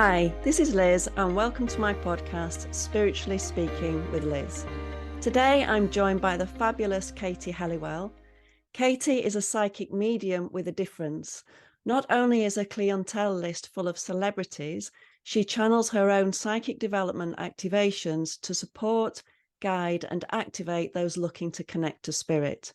Hi, this is Liz, and welcome to my podcast, Spiritually Speaking with Liz. Today, I'm joined by the fabulous Katie Helliwell. Katie is a psychic medium with a difference. Not only is her clientele list full of celebrities, she channels her own psychic development activations to support, guide, and activate those looking to connect to spirit.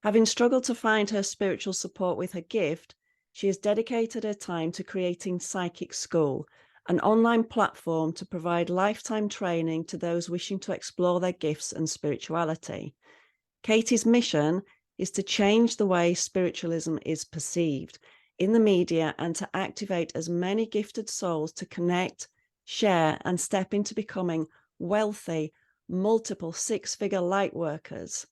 Having struggled to find her spiritual support with her gift, she has dedicated her time to creating Psychic Skool, an online platform to provide lifetime training to those wishing to explore their gifts and spirituality. Katie's mission is to change the way spiritualism is perceived in the media and to activate as many gifted souls to connect, share, and step into becoming wealthy, multiple six-figure light workers.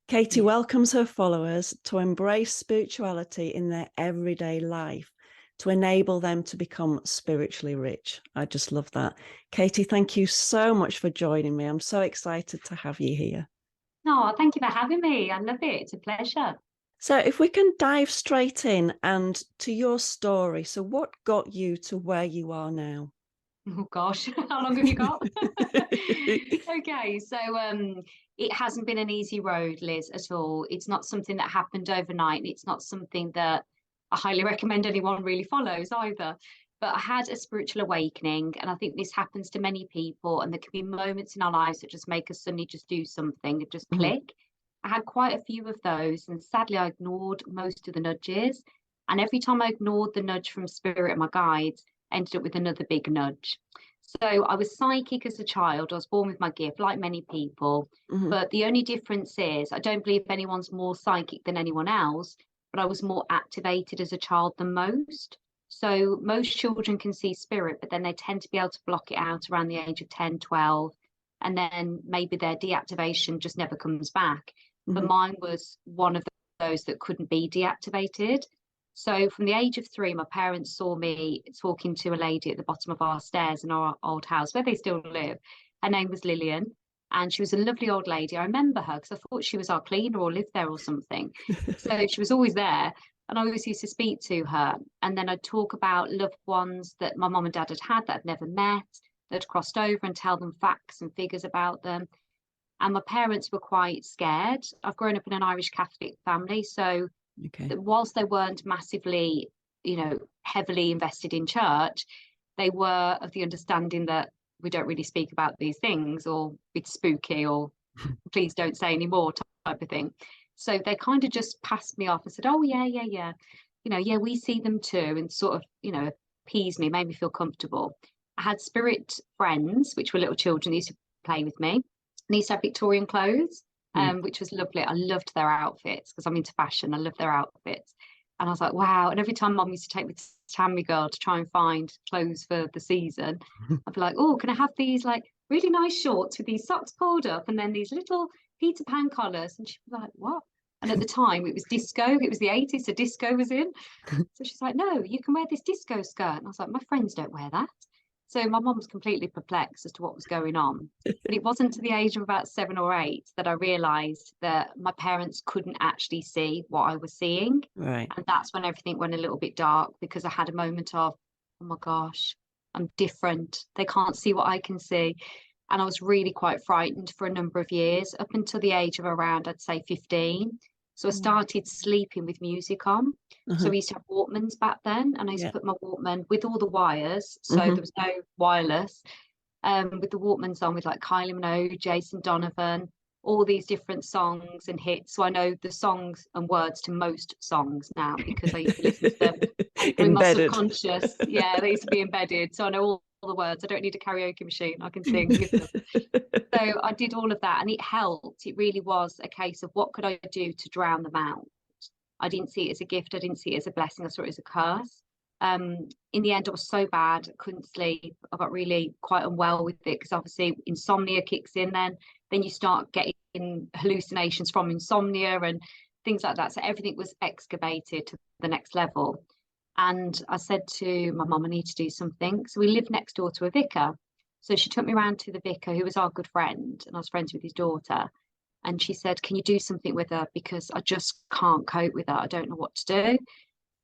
Katie welcomes her followers to embrace spirituality in their everyday life, to enable them to become spiritually rich. I just love that. Katie, thank you so much for joining me. I'm so excited to have you here. Oh, thank you for having me. I love it. It's a pleasure. So if we can dive straight in and to your story. So what got you to where you are now? Oh gosh, how long have you got? Okay, so it hasn't been an easy road, Liz, at all. It's not something that happened overnight. It's not something that I highly recommend anyone really follows either. But I had a spiritual awakening, and I think this happens to many people, and there can be moments in our lives that just make us suddenly just do something and just click. I had quite a few of those, and sadly I ignored most of the nudges. And every time I ignored the nudge from spirit and my guides, ended up with another big nudge. So I was psychic as a child. I was born with my gift, like many people. But the only difference is I don't believe anyone's more psychic than anyone else, but I was more activated as a child than most. So most children can see spirit, but then they tend to be able to block it out around the age of 10, 12. And then maybe their deactivation just never comes back. But mine was one of those that couldn't be deactivated. So from the age of 3, my parents saw me talking to a lady at the bottom of our stairs in our old house where they still live. Her name was Lillian, and she was a lovely old lady. I remember her because I thought she was our cleaner or lived there or something. So she was always there, and I always used to speak to her. And then I'd talk about loved ones that my mum and dad had that I'd never met, that had crossed over, and tell them facts and figures about them. And my parents were quite scared. I've grown up in an Irish Catholic family, so whilst they weren't massively, heavily invested in church, they were of the understanding that we don't really speak about these things, or it's spooky, or please don't say any more type of thing. So they kind of just passed me off and said, oh, yeah. Yeah, we see them too, and sort of, appeased me, made me feel comfortable. I had spirit friends, which were little children, they used to play with me. And they used to have Victorian clothes. Which was lovely. I loved their outfits because I'm into fashion. I love their outfits. And I was like, wow. And every time mum used to take me to Tammy Girl to try and find clothes for the season, I'd be like, oh, can I have these like really nice shorts with these socks pulled up and then these little Peter Pan collars? And she'd be like, what? And at the time it was disco. It was the 80s, so disco was in. So she's like, no, you can wear this disco skirt. And I was like, my friends don't wear that. So my mum was completely perplexed as to what was going on. But it wasn't to the age of about 7 or 8 that I realised that my parents couldn't actually see what I was seeing. Right. And that's when everything went a little bit dark, because I had a moment of, oh my gosh, I'm different. They can't see what I can see. And I was really quite frightened for a number of years, up until the age of around, I'd say 15. So I started sleeping with music on. So we used to have Walkmans back then, and I used to put my Walkman with all the wires, so there was no wireless, with the Walkmans on with like Kylie Minogue, Jason Donovan, all these different songs and hits. So I know the songs and words to most songs now because I used to listen to them in my subconscious. Yeah, they used to be embedded. So I know all the words. I don't need a karaoke machine. I can sing with them. So I did all of that, and it helped. It really was a case of what could I do to drown them out. I didn't see it as a gift. I didn't see it as a blessing. I saw it as a curse. In the end, I was so bad, I couldn't sleep. I got really quite unwell with it because obviously insomnia kicks in then you start getting hallucinations from insomnia and things like that. So everything was excavated to the next level. And I said to my mum, I need to do something. So we lived next door to a vicar. So she took me around to the vicar, who was our good friend, and I was friends with his daughter. And she said, can you do something with her? Because I just can't cope with her. I don't know what to do.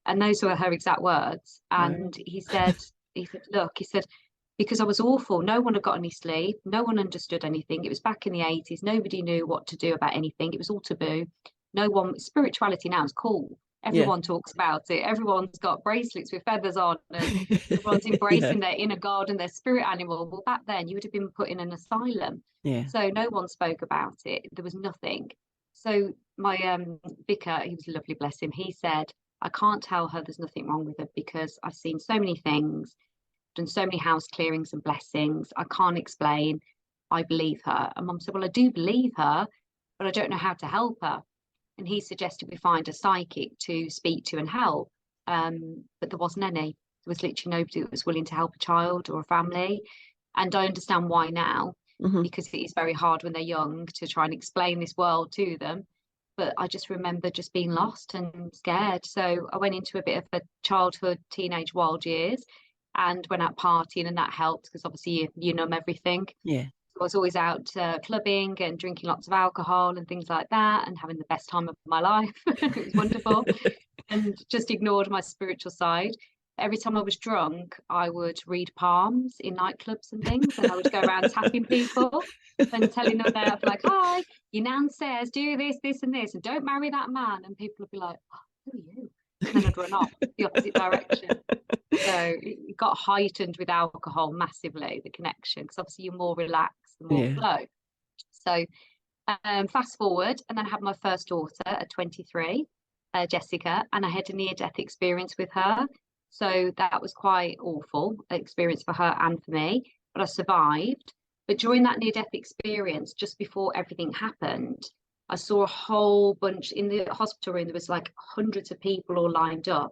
And those were her exact words. And he said, he said, look, he said, because I was awful. No one had got any sleep. No one understood anything. It was back in the 80s. Nobody knew what to do about anything. It was all taboo. No one, spirituality now is cool. Yeah. Everyone talks about it. Everyone's got bracelets with feathers on, and everyone's embracing their inner God and their spirit animal. Well, back then you would have been put in an asylum. Yeah. So no one spoke about it. There was nothing. So my vicar, he was lovely, bless him. He said, I can't tell her there's nothing wrong with her because I've seen so many things, done so many house clearings and blessings. I can't explain. I believe her. And Mum said, well, I do believe her, but I don't know how to help her. And he suggested we find a psychic to speak to and help. But there wasn't any. There was literally nobody that was willing to help a child or a family. And I understand why now, because it is very hard when they're young to try and explain this world to them. But I just remember just being lost and scared. So I went into a bit of a childhood, teenage wild years and went out partying, and that helped because obviously you numb everything. Yeah. I was always out clubbing and drinking lots of alcohol and things like that and having the best time of my life. It was wonderful. And just ignored my spiritual side. Every time I was drunk, I would read palms in nightclubs and things, and I would go around tapping people and telling them that, like, hi, your nan says do this, this, and this, and don't marry that man. And people would be like, oh, who are you? And then I'd run off the opposite direction. So it got heightened with alcohol massively, the connection, because obviously you're more relaxed and more flow. So fast forward, and then I had my first daughter at 23, Jessica, and I had a near-death experience with her. So that was quite awful experience for her and for me, but I survived. But during that near-death experience, just before everything happened, I saw a whole bunch in the hospital room. There was like hundreds of people all lined up.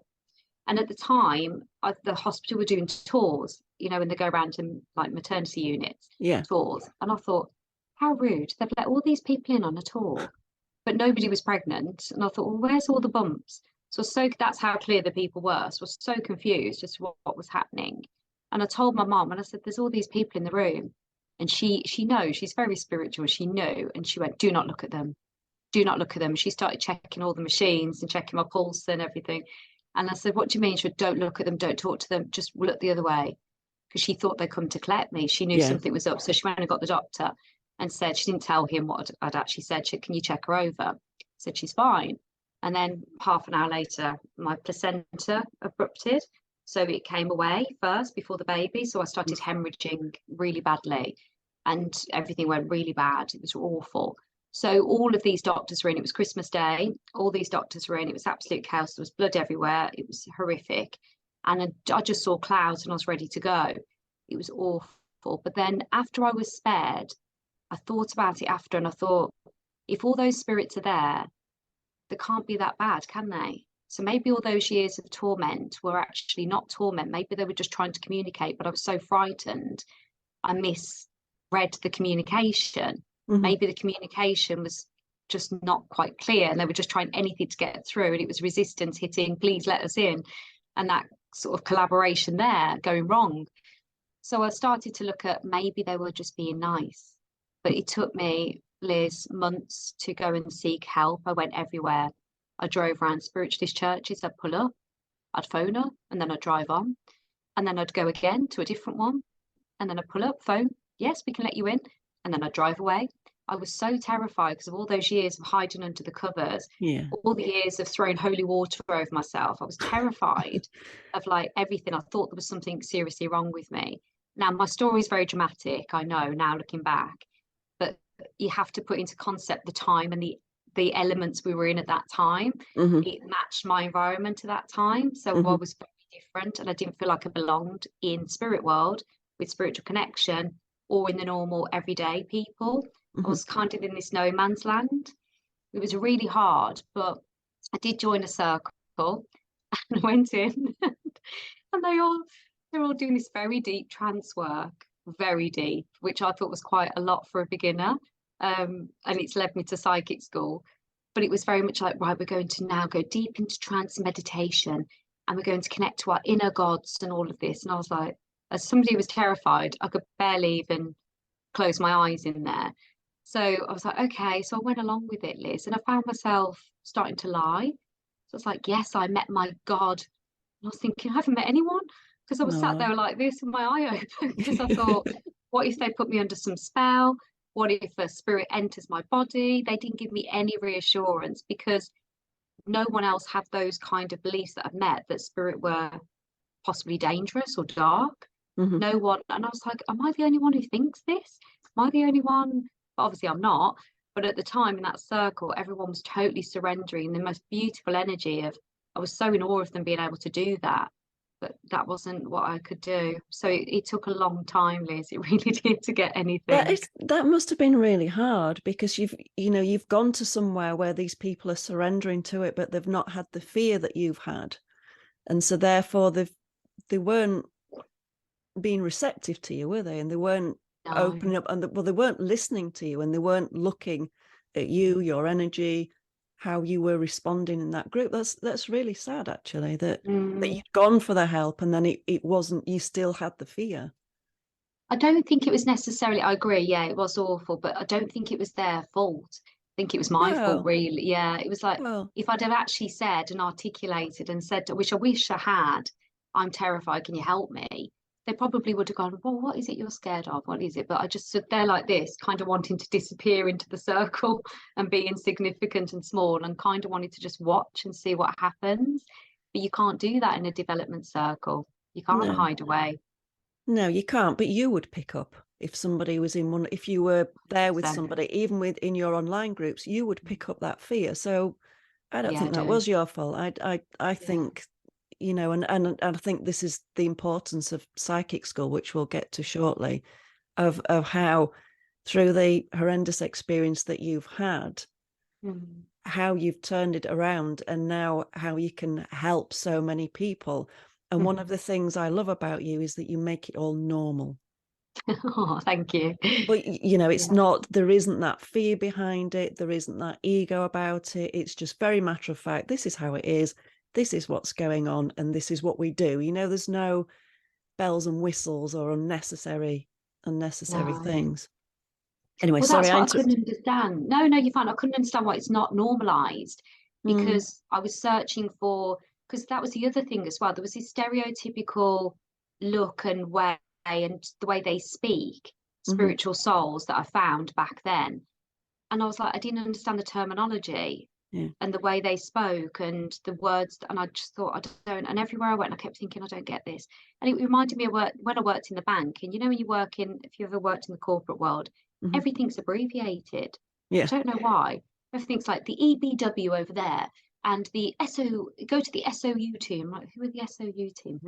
And at the time, the hospital were doing tours, you know, when they go around to like maternity units, tours. And I thought, how rude. They've let all these people in on a tour, but nobody was pregnant. And I thought, well, where's all the bumps? So that's how clear the people were. So I was so confused as to what was happening. And I told my mum, and I said, there's all these people in the room. And she knows, she's very spiritual. She knew. And she went, do not look at them. Do not look at them. She started checking all the machines and checking my pulse and everything. And I said, what do you mean? She said, don't look at them. Don't talk to them. Just look the other way. Because she thought they'd come to collect me. She knew something was up. So she went and got the doctor and said, she didn't tell him what I'd actually said. She said, can you check her over? Said, she's fine. And then half an hour later, my placenta abrupted. So it came away first before the baby. So I started hemorrhaging really badly and everything went really bad. It was awful. So all of these doctors were in. It was Christmas Day. All these doctors were in. It was absolute chaos. There was blood everywhere. It was horrific. And I just saw clouds and I was ready to go. It was awful. But then after I was spared, I thought about it after and I thought, if all those spirits are there, they can't be that bad, can they? So maybe all those years of torment were actually not torment. Maybe they were just trying to communicate, but I was so frightened. I misread the communication. Maybe the communication was just not quite clear and they were just trying anything to get through. And it was resistance hitting, please let us in. And that sort of collaboration there going wrong. So I started to look at maybe they were just being nice. But it took me, Liz, months to go and seek help. I went everywhere. I drove around spiritualist churches. I'd pull up, I'd phone up, and then I'd drive on. And then I'd go again to a different one. And then I'd pull up, phone, yes, we can let you in. And then I'd drive away. I was so terrified because of all those years of hiding under the covers, all the years of throwing holy water over myself. I was terrified of like everything. I thought there was something seriously wrong with me. Now, my story is very dramatic, I know now looking back, but you have to put into concept the time and the elements we were in at that time. It matched my environment at that time. So I was very different and I didn't feel like I belonged in spirit world with spiritual connection or in the normal everyday people. I was kind of in this no man's land. It was really hard, but I did join a circle and I went in and they're all doing this very deep trance work, very deep, which I thought was quite a lot for a beginner. And it's led me to Psychic Skool. But it was very much like, right, we're going to now go deep into trance meditation and we're going to connect to our inner gods and all of this. And I was like, as somebody who was terrified, I could barely even close my eyes in there. So I was like, okay. So I went along with it, Liz, and I found myself starting to lie. So it's like, yes, I met my God. And I was thinking, I haven't met anyone because I was sat No. there like this with my eye open because I thought, what if they put me under some spell? What if a spirit enters my body? They didn't give me any reassurance because no one else had those kind of beliefs that I've met that spirit were possibly dangerous or dark. Mm-hmm. No one, and I was like, am I the only one who thinks this? Am I the only one? But obviously I'm not. But at the time in that circle, everyone was totally surrendering the most beautiful energy of, I was so in awe of them being able to do that. But that wasn't what I could do. So it took a long time, Liz. It really did to get anything. That must have been really hard because you've gone to somewhere where these people are surrendering to it, but they've not had the fear that you've had. And so therefore they weren't being receptive to you, were they? And they weren't opening up, and they weren't listening to you, and they weren't looking at you, your energy, how you were responding in that group. That's really sad, actually, that you'd gone for the help and then it wasn't, you still had the fear. I don't think it was necessarily, I agree, yeah, it was awful, but I don't think it was their fault. I think it was my fault, really. Yeah, it was like, if I'd have actually said and articulated and said, which I wish I had, I'm terrified, can you help me? They probably would have gone, well, what is it you're scared of? What is it? But I just stood there like this, kind of wanting to disappear into the circle and be insignificant and small, and kind of wanted to just watch and see what happens. But you can't do that in a development circle. You can't hide away. No, you can't, but you would pick up if somebody was in one, if you were there with 100%. somebody, even in your online groups, you would pick up that fear. So I don't Yeah, I think that do. was your fault. I think, and I think this is the importance of Psychic Skool, which we'll get to shortly, of how through the horrendous experience that you've had, how you've turned it around, and now how you can help so many people. And one of the things I love about you is that you make it all normal. Oh, thank you. But it's not, there isn't that fear behind it, there isn't that ego about it. It's just very matter of fact, this is how it is, this is what's going on, and this is what we do. There's no bells and whistles or unnecessary things. Anyway, Well, sorry, that's what I couldn't understand. No, you're fine. I couldn't understand why it's not normalized because I was searching for, because that was the other thing as well. There was this stereotypical look and way and the way they speak, spiritual souls that I found back then. And I was like, I didn't understand the terminology and the way they spoke and the words. And I just thought, I don't. And everywhere I went, I kept thinking, I don't get this. And it reminded me of when I worked in the bank. And when you work if you ever worked in the corporate world, everything's abbreviated. I don't know why. Everything's like the EBW over there and the go to the SOU team. Like, who are the SOU team?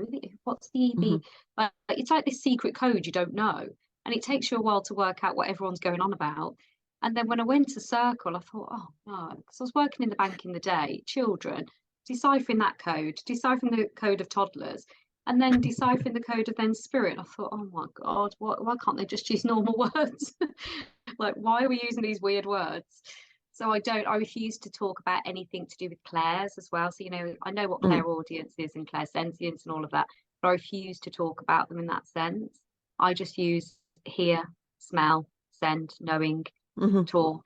What's the EB? It's like this secret code you don't know. And it takes you a while to work out what everyone's going on about. And then when I went to Circle, I thought, oh no, because I was working in the bank in the day, children, deciphering that code, deciphering the code of toddlers, and then deciphering the code of then spirit. I thought, oh my God, why can't they just use normal words? Like, why are we using these weird words? So I refuse to talk about anything to do with clairs as well. So, I know what clairaudience is and clairsentience and all of that, but I refuse to talk about them in that sense. I just use hear, smell, send, knowing, talk,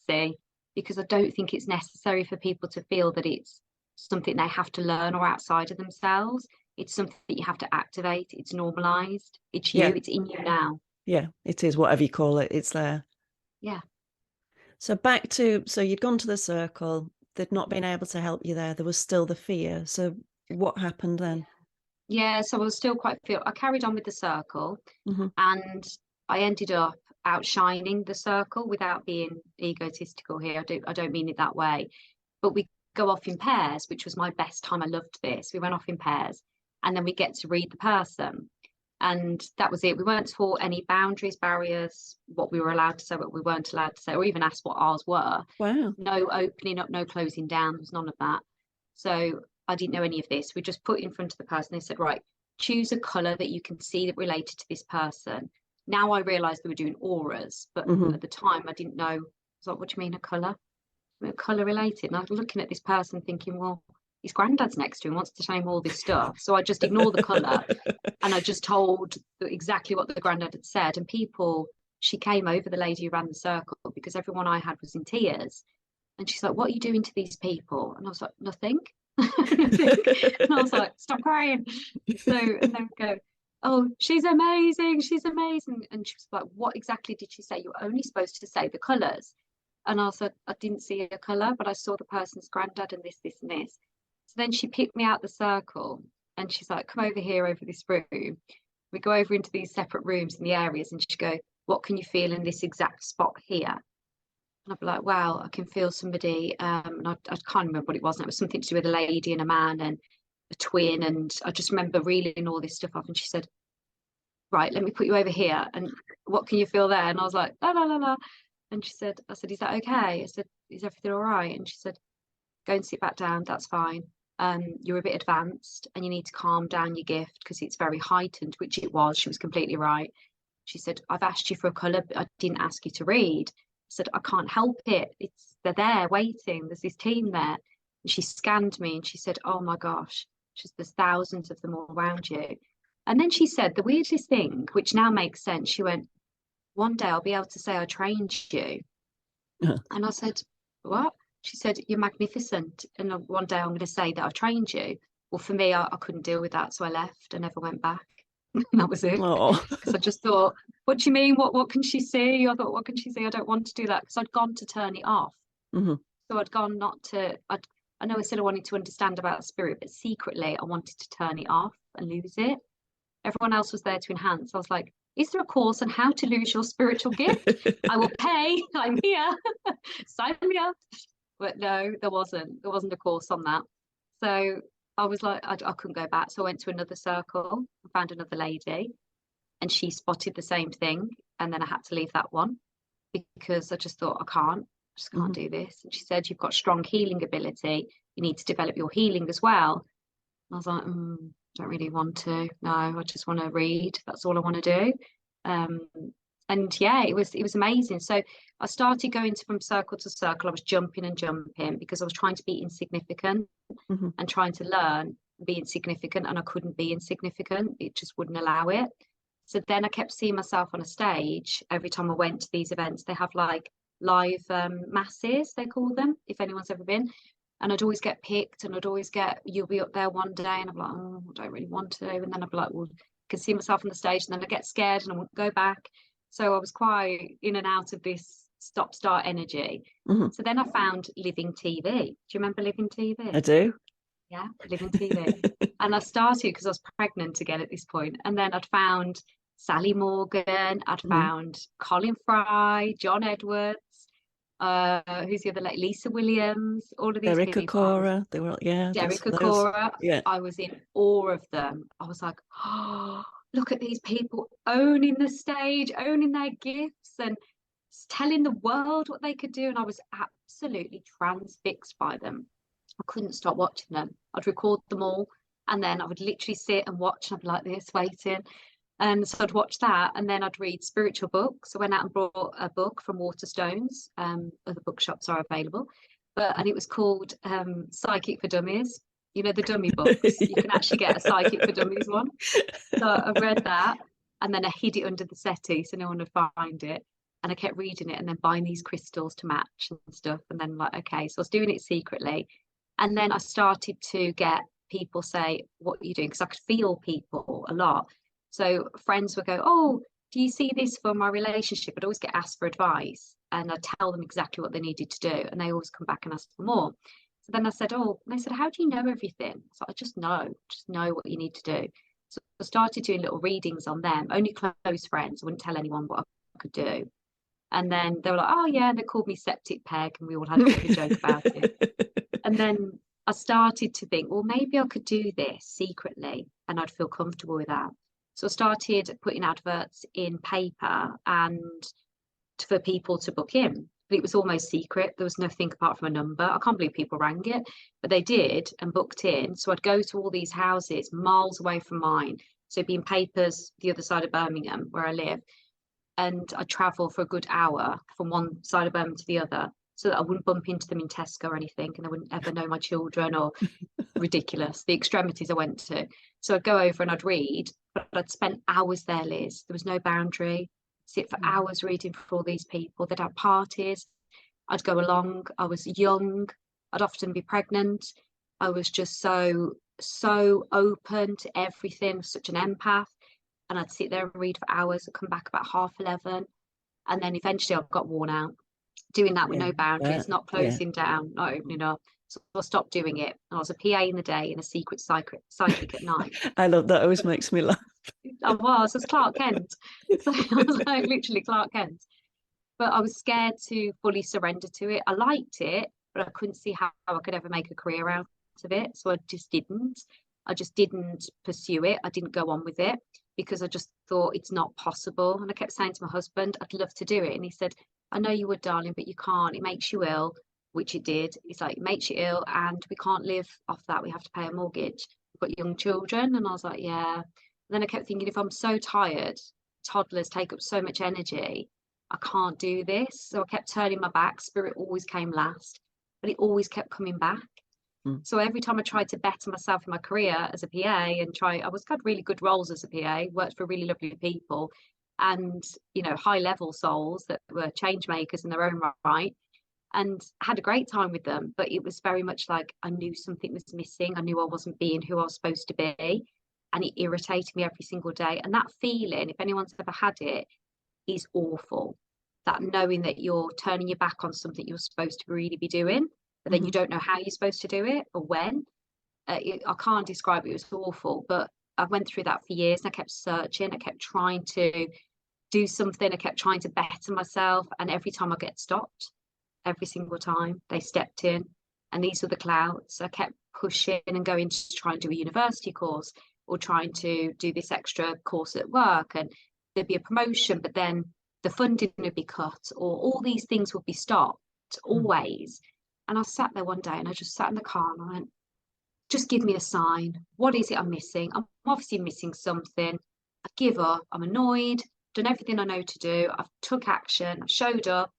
see, because I don't think it's necessary for people to feel that it's something they have to learn or outside of themselves. It's something that you have to activate. It's normalized. It's you. It's in you now. Yeah, it is. Whatever you call it, it's there. Yeah. So so you'd gone to the circle. They'd not been able to help you there. There was still the fear. So what happened then? Yeah. So I was still quite fear. I carried on with the circle, and I ended up outshining the circle without being egotistical here. I don't mean it that way, but we go off in pairs, which was my best time. I loved this. We went off in pairs, and then we get to read the person. And that was it. We weren't taught any boundaries, barriers, what we were allowed to say, what we weren't allowed to say, or even ask what ours were. Wow. No opening up, no closing down. There was none of that. So I didn't know any of this. We just put in front of the person. They said, right, choose a colour that you can see that related to this person. Now I realised they were doing auras, but at the time I didn't know. I was like, what do you mean a colour? Colour related. And I was looking at this person thinking, well, his granddad's next to him, wants to show him all this stuff. So I just ignore the colour and I just told exactly what the granddad had said. And she came over, the lady who ran the circle, because everyone I had was in tears. And she's like, what are you doing to these people? And I was like, nothing. And I was like, stop crying. So, and then go, oh, she's amazing, she's amazing. And she was like, what exactly did she say? You're only supposed to say the colours. And I said, I didn't see a colour, but I saw the person's granddad and this, this, and this. So then she picked me out the circle and she's like, come over here, over this room. We go over into these separate rooms in the areas, and she go, what can you feel in this exact spot here? And I'd be like, wow, I can feel somebody. And I can't remember what it was. And it was something to do with a lady and a man and a twin. And I just remember reeling all this stuff off. And she said, right, let me put you over here. And what can you feel there? And I was like, la, la, la, la. And she said, I said, is that okay? I said, is everything all right? And she said, go and sit back down. That's fine. You're a bit advanced and you need to calm down your gift because it's very heightened, which it was. She was completely right. She said, I've asked you for a colour, but I didn't ask you to read. I said, I can't help it. They're there waiting. There's this team there. And she scanned me and she said, oh my gosh, there's thousands of them all around you. And then she said the weirdest thing, which now makes sense. She went, one day I'll be able to say I trained you. And I said, what? She said, you're magnificent. And one day I'm going to say that I've trained you. Well, for me, I couldn't deal with that. So I left and never went back. That was it. Because I just thought, what do you mean? What can she see? I thought, what can she see? I don't want to do that because I'd gone to turn it off. So I'd gone not to, I know I said I wanted to understand about spirit, but secretly I wanted to turn it off and lose it. Everyone else was there to enhance. I was like, is there a course on how to lose your spiritual gift? I will pay. I'm here. Sign me up. But no, there wasn't. There wasn't a course on that. So I was like, I couldn't go back. So I went to another circle. I found another lady and she spotted the same thing. And then I had to leave that one because I just thought, I just can't do this. And she said, you've got strong healing ability. You need to develop your healing as well. And I was like, don't really want to. No, I just want to read. That's all I want to do. And yeah, it was amazing. So I started going from circle to circle. I was jumping and jumping because I was trying to be insignificant and trying to learn being significant, and I couldn't be insignificant. It just wouldn't allow it. So then I kept seeing myself on a stage every time I went to these events. They have like live masses, they call them, if anyone's ever been. And I'd always get picked and I'd always get, you'll be up there one day. And I'm like, oh, I don't really want to. And then I'd be like, well, I can see myself on the stage. And then I get scared and I won't go back. So I was quite in and out of this stop-start energy. So then I found Living TV. Do you remember Living TV? I do. Yeah, Living TV. And I started because I was pregnant again at this point. And then I'd found Sally Morgan. I'd found Colin Fry, John Edwards. Who's the other, like Lisa Williams, all of these Derek people. Okora, they were, yeah. Derek Okora. Yeah. I was in awe of them. I was like, oh, look at these people owning the stage, owning their gifts and telling the world what they could do. And I was absolutely transfixed by them. I couldn't stop watching them. I'd record them all and then I would literally sit and watch and I'd be like this, waiting. And so I'd watch that and then I'd read spiritual books. I went out and brought a book from Waterstones. Other bookshops are available. And it was called Psychic for Dummies. You know, the dummy books. You can actually get a Psychic for Dummies one. So I read that and then I hid it under the settee so no one would find it. And I kept reading it and then buying these crystals to match and stuff. And then like, okay, so I was doing it secretly. And then I started to get people say, what are you doing? Because I could feel people a lot. So friends would go, oh, do you see this for my relationship? I'd always get asked for advice and I'd tell them exactly what they needed to do. And they always come back and ask for more. So then I said, oh, and they said, how do you know everything? So I just know what you need to do. So I started doing little readings on them, only close friends. I wouldn't tell anyone what I could do. And then they were like, oh yeah, and they called me Septic Peg and we all had a bit of a joke about it. And then I started to think, well, maybe I could do this secretly and I'd feel comfortable with that. So I started putting adverts in paper and for people to book in. But it was almost secret. There was nothing apart from a number. I can't believe people rang it, but they did and booked in. So I'd go to all these houses miles away from mine. So it'd be in papers the other side of Birmingham where I live. And I'd travel for a good hour from one side of Birmingham to the other so that I wouldn't bump into them in Tesco or anything and they wouldn't ever know my children or ridiculous, the extremities I went to. So I'd go over and I'd read, but I'd spend hours there, Liz. There was no boundary. Sit for hours reading for all these people. They'd have parties. I'd go along. I was young. I'd often be pregnant. I was just so open to everything, such an empath. And I'd sit there and read for hours. I'd come back about 11:30. And then eventually I got worn out doing that with Yeah, no boundaries, not yeah. closing down, not opening up. So I stopped doing it. I was a PA in the day and a secret psychic at night. I love that. It always makes me laugh. I was Clark Kent. So I was like literally Clark Kent. But I was scared to fully surrender to it. I liked it, but I couldn't see how I could ever make a career out of it. So I just didn't. I just didn't pursue it. I didn't go on with it because I just thought it's not possible. And I kept saying to my husband, I'd love to do it. And he said, I know you would, darling, but you can't. It makes you ill, which it did. It's like, it makes you ill, and we can't live off that. We have to pay a mortgage. We've got young children. And I was like, yeah. And then I kept thinking, if I'm so tired, toddlers take up so much energy, I can't do this. So I kept turning my back. Spirit always came last, but it always kept coming back. So every time I tried to better myself in my career as a PA and I had really good roles as a PA, worked for really lovely people and, high level souls that were change makers in their own right, and had a great time with them. But it was very much like I knew something was missing. I knew I wasn't being who I was supposed to be. And it irritated me every single day. And that feeling, if anyone's ever had it, is awful. That knowing that you're turning your back on something you're supposed to really be doing, but then you don't know how you're supposed to do it or when. I can't describe it. It was awful, but I went through that for years. And I kept searching. I kept trying to do something. I kept trying to better myself. And every time I get stopped, every single time they stepped in. And these were the clouds. I kept pushing and going to try and do a university course or trying to do this extra course at work. And there'd be a promotion, but then the funding would be cut or all these things would be stopped always. And I sat there one day and I just sat in the car and I went, just give me a sign. What is it I'm missing? I'm obviously missing something. I give up. I'm annoyed. Done everything I know to do. I've took action. I've showed up.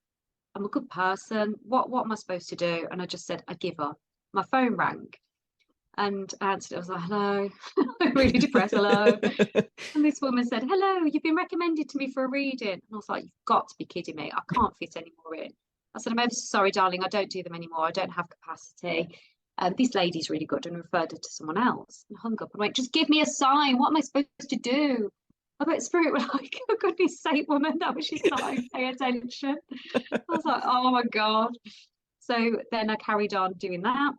I'm a good person. What am I supposed to do? And I just said, I give up. My phone rang and I answered it. I was like, hello. I'm really depressed. Hello. And this woman said, hello, you've been recommended to me for a reading. And I was like, you've got to be kidding me. I can't fit any more in. I said, I'm ever so sorry, darling. I don't do them anymore. I don't have capacity. This lady's really good, and referred her to someone else and hung up and went, just give me a sign. What am I supposed to do? I bet Spirit were like, oh, goodness sake, woman, that was your sign. Pay attention. I was like, oh my God. So then I carried on doing that.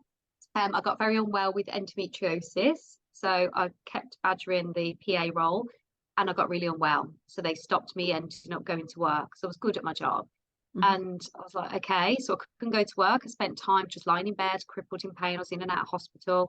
I got very unwell with endometriosis. So I kept badgering the PA role and I got really unwell. So they stopped me ending up going to work. So I was good at my job. And I was like, okay, so I couldn't go to work. I spent time just lying in bed, crippled in pain. I was in and out of hospital.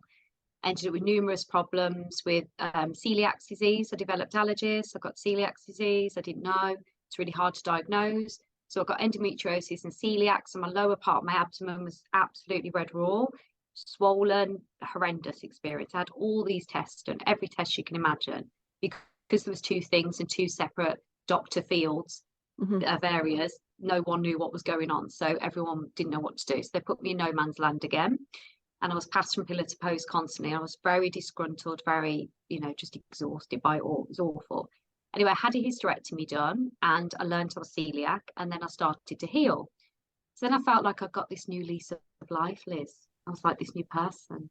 Ended up with numerous problems with celiac disease. I developed allergies. I got celiac disease. I didn't know. It's really hard to diagnose. So I got endometriosis and celiac. So my lower part of my abdomen was absolutely red raw, swollen, horrendous experience. I had all these tests done, every test you can imagine, because there was two things in two separate doctor fields of areas. No one knew what was going on. So everyone didn't know what to do. So they put me in no man's land again. And I was passed from pillar to post constantly. I was very disgruntled, very, just exhausted by it all. It was awful. Anyway, I had a hysterectomy done and I learned I was celiac and then I started to heal. So then I felt like I got this new lease of life, Liz. I was like this new person.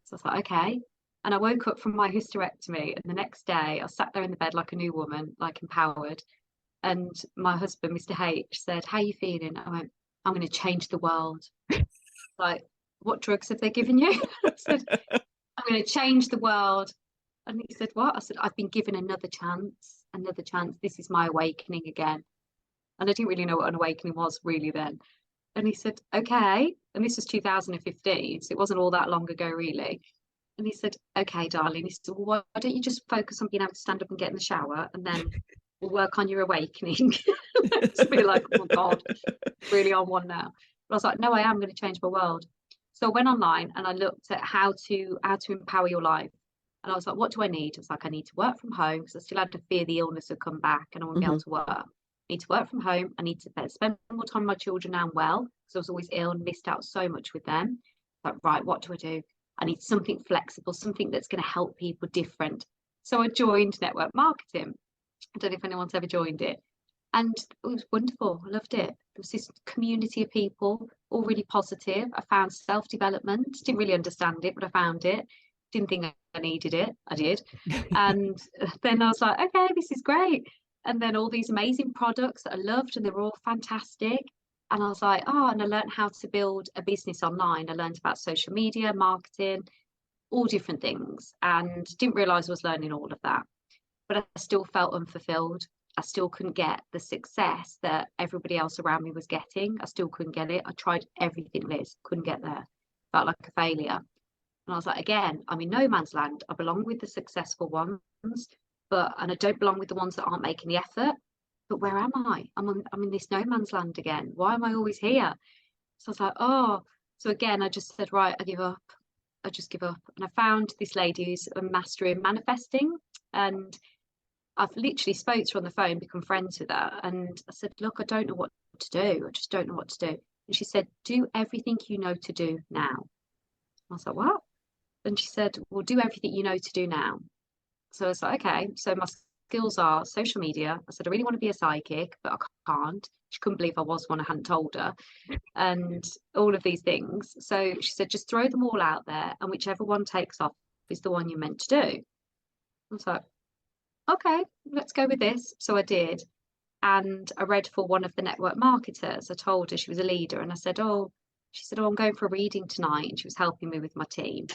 So I was like, okay. And I woke up from my hysterectomy and the next day I sat there in the bed like a new woman, like empowered. And my husband, Mr. H, said, how are you feeling? I went, I'm going to change the world. Like, what drugs have they given you? I said, I'm going to change the world. And he said, what? I said, I've been given another chance, another chance. This is my awakening again. And I didn't really know what an awakening was really then. And he said, okay. And this was 2015, so it wasn't all that long ago, really. And he said, okay, darling. He said, well, why don't you just focus on being able to stand up and get in the shower and then we'll work on your awakening. To be like, oh God, really on one now. But I was like, no, I am going to change my world. So I went online and I looked at how to empower your life. And I was like, what do I need? I was like, I need to work from home because I still had to fear the illness would come back and I wouldn't be able to work. I need to work from home. I need to spend more time with my children now and well because I was always ill and missed out so much with them. Like, right, what do I do? I need something flexible, something that's going to help people different. So I joined network marketing. I don't know if anyone's ever joined it. And it was wonderful. I loved it. There was this community of people, all really positive. I found self-development. Didn't really understand it, but I found it. Didn't think I needed it. I did. And then I was like, okay, this is great. And then all these amazing products that I loved, and they were all fantastic. And I was like, oh, and I learned how to build a business online. I learned about social media, marketing, all different things, and didn't realize I was learning all of that. But I still felt unfulfilled. I still couldn't get the success that everybody else around me was getting. I still couldn't get it. I tried everything, Liz, couldn't get there. Felt like a failure. And I was like, again, I'm in no man's land. I belong with the successful ones, and I don't belong with the ones that aren't making the effort. But where am I? I'm in this no man's land again. Why am I always here? So I was like, oh. So again, I just said, right, I give up. I just give up. And I found this lady who's a master in manifesting, and I've literally spoke to her on the phone, become friends with her. And I said, look, I don't know what to do. I just don't know what to do. And she said, do everything you know to do now. I was like, what? And she said, well, do everything you know to do now. So I was like, okay. So my skills are social media. I said, I really want to be a psychic, but I can't. She couldn't believe I was one. I hadn't told her. And all of these things. So she said, just throw them all out there, and whichever one takes off is the one you're meant to do. I was like, okay, let's go with this. So I did. And I read for one of the network marketers. I told her, she was a leader, and I said, oh, she said, oh, I'm going for a reading tonight. And she was helping me with my team.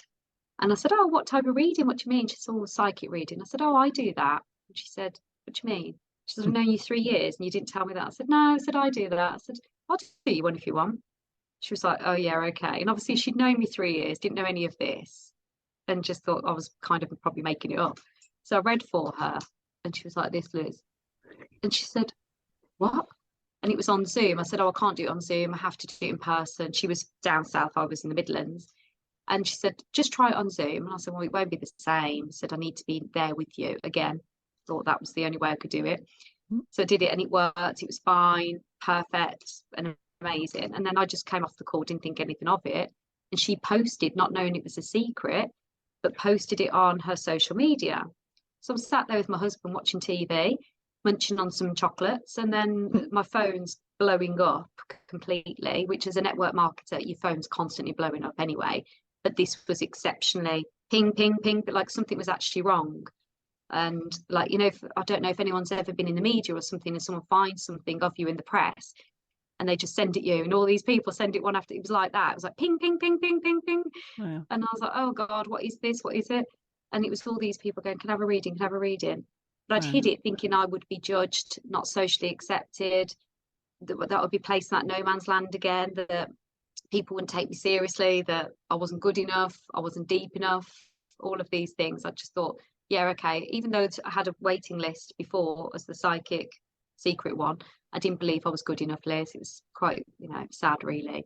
And I said, oh, what type of reading? What do you mean? She said, oh, psychic reading. I said, oh, I do that. And she said, what do you mean? She said, I've known you 3 years and you didn't tell me that. I said, no. I said, I do that. I said, I'll do you one if you want. She was like, oh, yeah, okay. And obviously she'd known me 3 years, didn't know any of this, and just thought I was kind of probably making it up. So I read for her, and she was like, this, Liz. And she said, what? And it was on Zoom. I said, oh, I can't do it on Zoom. I have to do it in person. She was down south. I was in the Midlands. And she said, just try it on Zoom. And I said, well, it won't be the same. I said, I need to be there with you. Again, thought that was the only way I could do it. So I did it, and it worked. It was fine, perfect, and amazing. And then I just came off the call, didn't think anything of it. And she posted, not knowing it was a secret, but posted it on her social media. So I'm sat there with my husband watching TV, munching on some chocolates, and then my phone's blowing up completely, which as a network marketer, your phone's constantly blowing up anyway. But this was exceptionally ping, ping, ping, but like something was actually wrong. And like, I don't know if anyone's ever been in the media or something, and someone finds something of you in the press and they just send it you, and all these people send it one after. It was like that. It was like ping, ping, ping, ping, ping, ping. Wow. And I was like, oh God, what is this? What is it? And it was all these people going, can I have a reading? Can I have a reading? But I'd hid it thinking I would be judged, not socially accepted, that would be placed in that no man's land again, that people wouldn't take me seriously, that I wasn't good enough, I wasn't deep enough, all of these things. I just thought, yeah, okay. Even though I had a waiting list before as the psychic secret one, I didn't believe I was good enough, Liz. It was quite, sad really.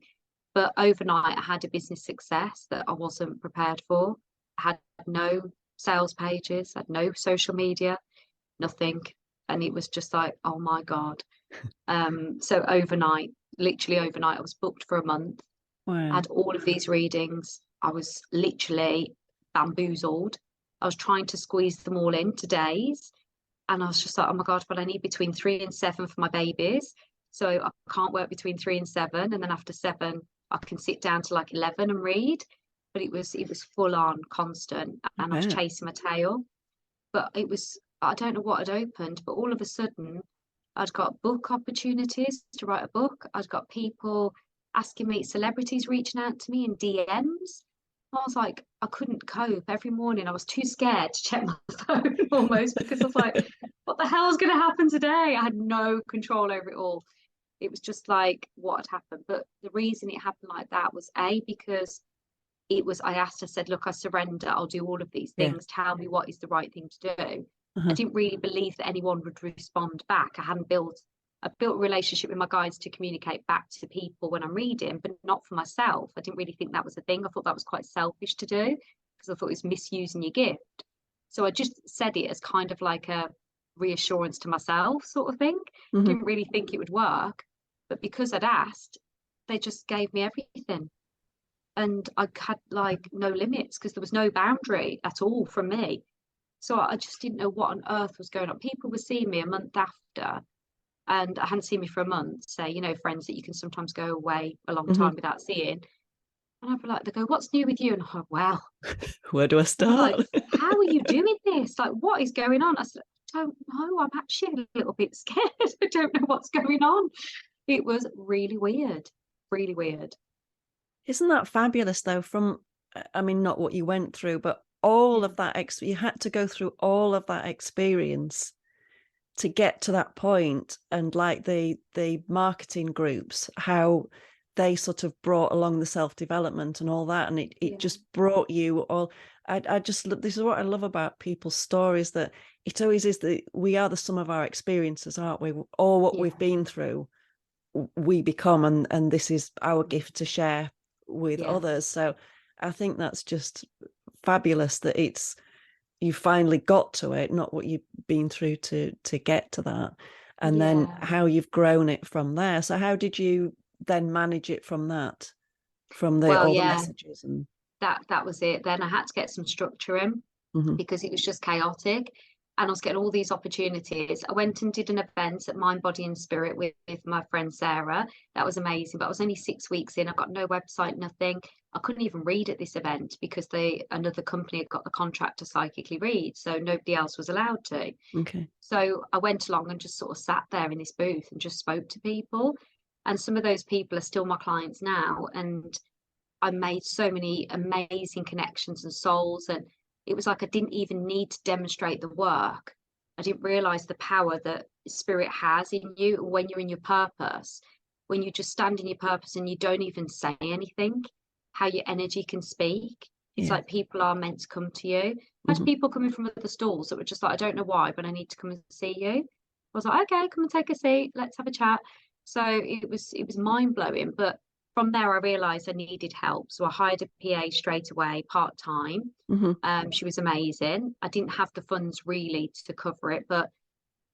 But overnight, I had a business success that I wasn't prepared for. I had no sales pages, I had no social media, nothing. And it was just like, oh my God. So overnight, literally overnight, I was booked for a month. Wow. I had all of these readings. I was literally bamboozled. I was trying to squeeze them all into days. And I was just like, oh my God, but I need between 3 and 7 for my babies. So I can't work between 3 and 7. And then after 7, I can sit down to like 11 and read. But it was full on, constant. And I was chasing my tail. But I don't know what had opened, but all of a sudden, I'd got book opportunities to write a book. I'd got people asking me, celebrities reaching out to me in DMs. I was like, I couldn't cope. Every morning I was too scared to check my phone almost, because I was like, what the hell is going to happen today? I had no control over it all. It was just like what had happened. But the reason it happened like that was because I said, look, I surrender. I'll do all of these things. Yeah. Tell me what is the right thing to do. I didn't really believe that anyone would respond back. I built a relationship with my guides to communicate back to people when I'm reading, but not for myself. I didn't really think that was a thing. I thought that was quite selfish to do, because I thought it was misusing your gift. So I just said it as kind of like a reassurance to myself sort of thing. Didn't really think it would work. But because I'd asked, they just gave me everything. And I had like no limits, because there was no boundary at all from me. So I just didn't know what on earth was going on. People were seeing me a month after, and I hadn't seen me for a month. So, you know, friends that you can sometimes go away a long Hmm. time without seeing. And I'd be like, they go, what's new with you? And I'm like, well, Where do I I'd be like, start? how are you doing this? Like, what is going on? I said, I don't know. I'm actually a little bit scared. I don't know what's going on. It was really weird, really weird. Isn't that fabulous though? From, I mean, not what you went through, but all Yeah. of that, you had to go through all of that experience to get to that point. And like the marketing groups, how they sort of brought along the self-development and all that, and it Yeah. just brought you all. I just, this is what I love about people's stories, that it always is that we are the sum of our experiences, aren't we? All what Yeah. we've been through, we become, and this is our gift to share with Yeah. others. So I think that's just fabulous that it's, you finally got to it, not what you've been through to get to that, and then Yeah. how you've grown it from there. So how did you then manage it from that, from the Well, all the yeah, messages and that was it. Then I had to get some structure in mhm, because it was just chaotic. And I was getting all these opportunities. I went and did an event at Mind, Body and Spirit with my friend Sarah. That was amazing. But I was only 6 weeks in. I got no website, nothing. I couldn't even read at this event because another company had got the contract to psychically read. So nobody else was allowed to. okay, So I went along and just sort of sat there in this booth and just spoke to people. And some of those people are still my clients now. And I made so many amazing connections and souls. And it was like I didn't even need to demonstrate the work. I didn't realize the power that spirit has in you when you're in your purpose. When you just stand in your purpose and you don't even say anything, how your energy can speak. It's yeah, like people are meant to come to you. I had mhm, people coming from other stalls that were just like, I don't know why, but I need to come and see you. I was like, okay, come and take a seat. Let's have a chat. So it was mind blowing. But from there, I realised I needed help. So I hired a PA straight away, part time. mhm, She was amazing. I didn't have the funds really to cover it, but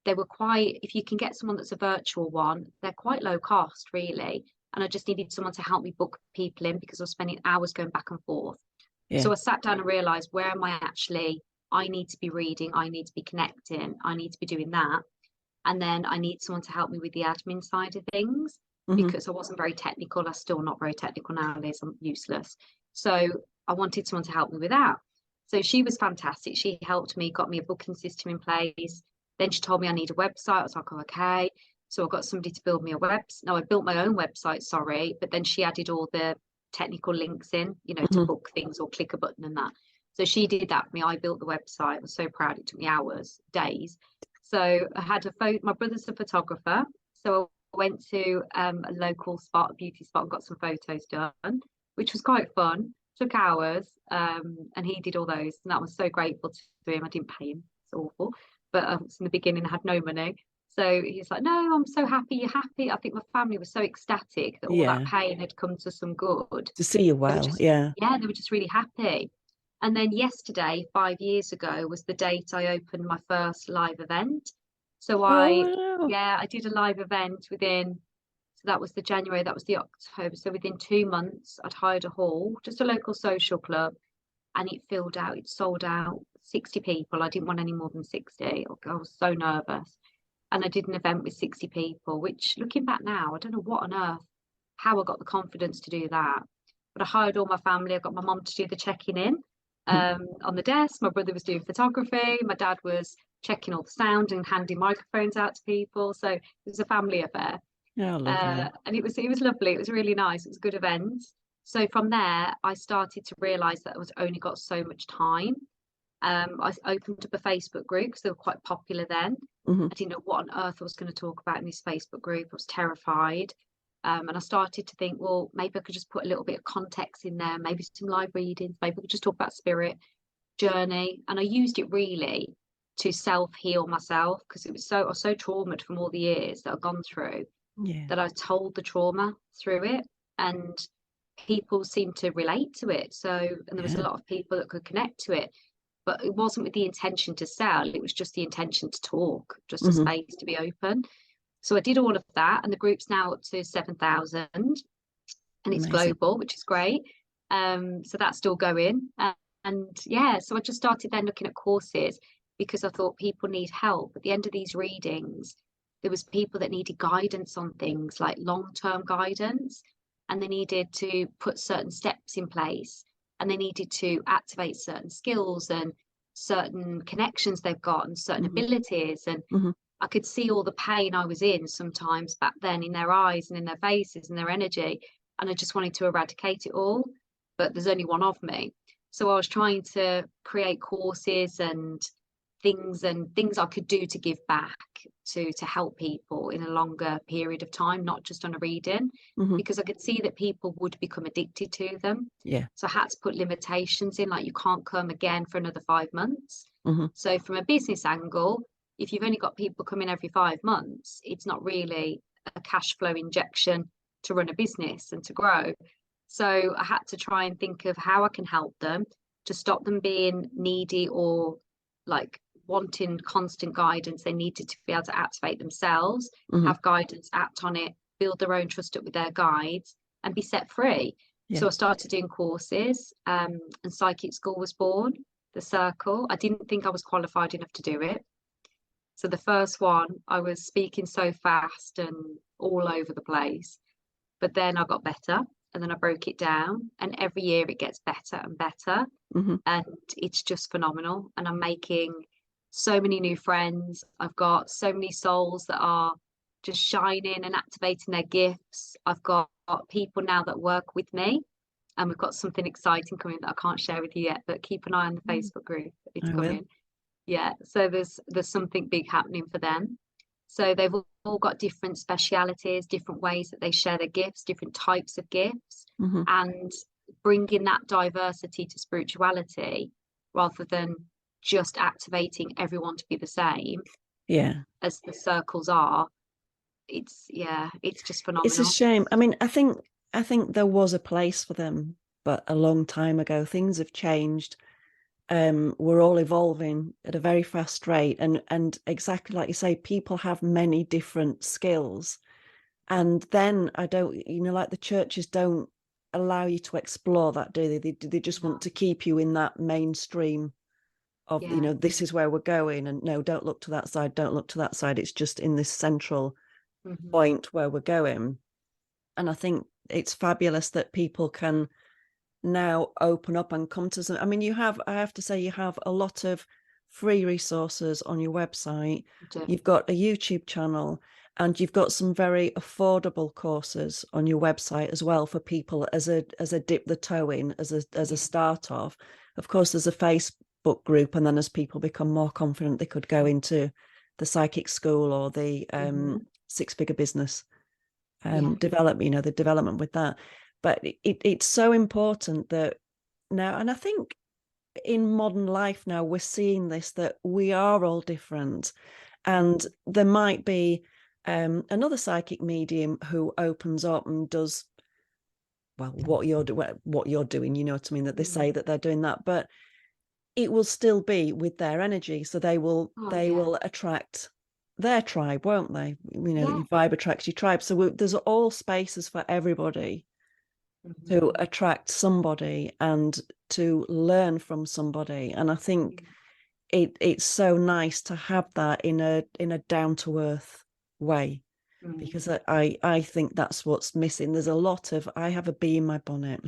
they were quite, if you can get someone that's a virtual one, they're quite low cost, really. And I just needed someone to help me book people in because I was spending hours going back and forth. yeah, So I sat down and realised, where am I actually? I need to be reading, I need to be connecting, I need to be doing that. And then I need someone to help me with the admin side of things mhm, because I wasn't very technical. I'm still not very technical nowadays. I'm useless. So I wanted someone to help me with that. So she was fantastic. She helped me, got me a booking system in place. Then she told me I need a website. I was like, oh, okay. So I got somebody to build me a website. No, I built my own website, sorry. But then she added all the technical links in, you know, to mhm, book things or click a button and that. So she did that for me. I built the website. I was so proud. It took me hours, days. So I had a photo. My brother's a photographer, so I went to a local spot, a beauty spot, and got some photos done, which was quite fun. Took hours, and he did all those, and that was so grateful to him. I didn't pay him; it's awful, but in the beginning I had no money. So he's like, "No, I'm so happy. You're happy." I think my family was so ecstatic that all that yeah, pain had come to some good. to see you They were well, just, yeah, yeah, they were just really happy. And then yesterday, 5 years ago, was the date I opened my first live event. So oh wow, yeah, I did a live event so that was the January, that was the October. So within 2 months, I'd hired a hall, just a local social club, and it filled out, it sold out 60 people. I didn't want any more than 60. I was so nervous. And I did an event with 60 people, which looking back now, I don't know what on earth, how I got the confidence to do that. But I hired all my family. I got my mom to do the checking in on the desk. My brother was doing photography. My dad was checking all the sound and handing microphones out to people. So it was a family affair. yeah, lovely, And it was lovely. It was really nice. It was a good event. So from there, I started to realise that I was only got so much time. I opened up a Facebook group because they were quite popular then. mhm, I didn't know what on earth I was going to talk about in this Facebook group. I was terrified. And I started to think, well, maybe I could just put a little bit of context in there, maybe some live readings, maybe we could just talk about spirit journey. And I used it really to self-heal myself because I was so traumatized from all the years that I've gone through yeah, that I told the trauma through it. And people seemed to relate to it. So, and there was a yeah, lot of people that could connect to it, but it wasn't with the intention to sell. It was just the intention to talk, just a mhm, space to be open. So I did all of that, and the group's now up to 7,000, and it's amazing, global, which is great. So that's still going. And yeah, so I just started then looking at courses because I thought people need help. At the end of these readings, there was people that needed guidance on things like long-term guidance, and they needed to put certain steps in place, and they needed to activate certain skills and certain connections they've got and certain Mm-hmm. abilities. And Mm-hmm. I could see all the pain I was in sometimes back then in their eyes and in their faces and their energy. And I just wanted to eradicate it all. But there's only one of me. So I was trying to create courses and things I could do to give back to help people in a longer period of time, not just on a reading, Mm-hmm. because I could see that people would become addicted to them. Yeah. So I had to put limitations in, like you can't come again for another 5 months. Mm-hmm. So from a business angle, if you've only got people coming every 5 months, it's not really a cash flow injection to run a business and to grow. So I had to try and think of how I can help them to stop them being needy or like wanting constant guidance. They needed to be able to activate themselves, Mm-hmm. have guidance, act on it, build their own trust up with their guides, and be set free. Yeah. So I started doing courses, and Psychic Skool was born, the circle. I didn't think I was qualified enough to do it. So the first one, I was speaking so fast and all over the place. But then I got better and then I broke it down. And every year it gets better and better. Mm-hmm. And it's just phenomenal. And I'm making so many new friends. I've got so many souls that are just shining and activating their gifts. I've got people now that work with me. And we've got something exciting coming that I can't share with you yet, but keep an eye on the Facebook group. It's I will. coming. Yeah, so there's something big happening for them. So they've all got different specialities, different ways that they share their gifts, different types of gifts, Mm-hmm. and bringing that diversity to spirituality rather than just activating everyone to be the same Yeah. as the circles are. It's just It's a phenomenal. shame. I mean, I think there was a place for them, but a long time ago. Things have changed. We're all evolving at a very fast rate, and exactly like you say, people have many different skills. And then I don't, like the churches don't allow you to explore that, do they? They just want to keep you in that mainstream of, Yeah. this is where we're going, and no, don't look to that side, don't look to that side. It's just in this central point where we're going. And I think it's fabulous that people can now open up and come to some. I mean, I have to say, you have a lot of free resources on your website. You've got a YouTube channel, and you've got some very affordable courses on your website as well for people as a dip the toe in, as a start off. Of course, there's a Facebook group, and then as people become more confident, they could go into the Psychic Skool or the six-figure business development, the development with that. But it's so important that now, and I think in modern life now, we're seeing this, that we are all different, and there might be another psychic medium who opens up and does, well, what you're doing, you know what I mean, that they say that they're doing that, but it will still be with their energy. So they will attract their tribe, won't they? Your vibe attracts your tribe. So there's all spaces for everybody to attract somebody and to learn from somebody. And I think it's so nice to have that in a down-to-earth way, because I think that's what's missing. There's a lot of, I have a bee in my bonnet